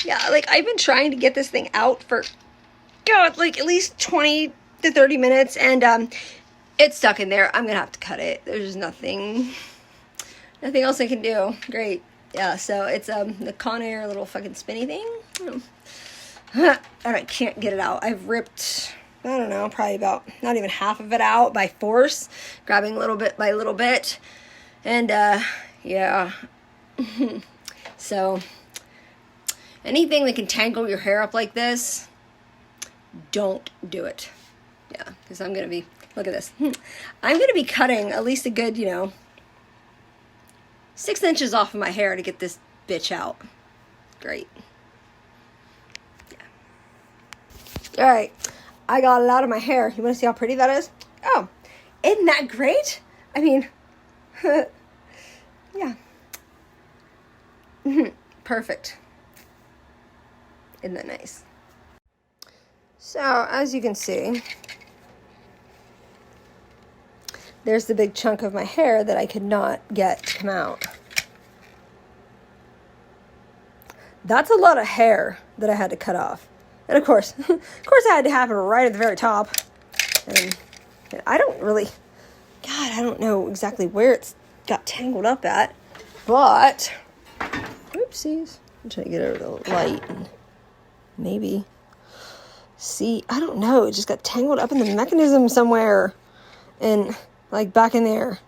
Yeah, like, I've been trying to get this thing out for, God, like, at least 20 to 30 minutes, and, it's stuck in there. I'm gonna have to cut it. There's nothing else I can do. Great. Yeah, so it's, the Conair little fucking spinny thing. And I can't get it out. I've ripped, I don't know, probably about, not even half of it out by force, grabbing little bit by little bit, and, yeah. So, anything that can tangle your hair up like this, don't do it. Yeah, because I'm going to be, look at this. I'm going to be cutting at least a good, 6 inches off of my hair to get this bitch out. Great. Yeah. All right. I got it out of my hair. You want to see how pretty that is? Oh, isn't that great? I mean, yeah. Perfect. Isn't that nice? So, as you can see, there's the big chunk of my hair that I could not get to come out. That's a lot of hair that I had to cut off. And of course it had to happen right at the very top. And I don't really, God, I don't know exactly where it's got tangled up at. But, oopsies. I'm trying to get over the light and maybe see. I don't know. It just got tangled up in the mechanism somewhere. And, like, back in there.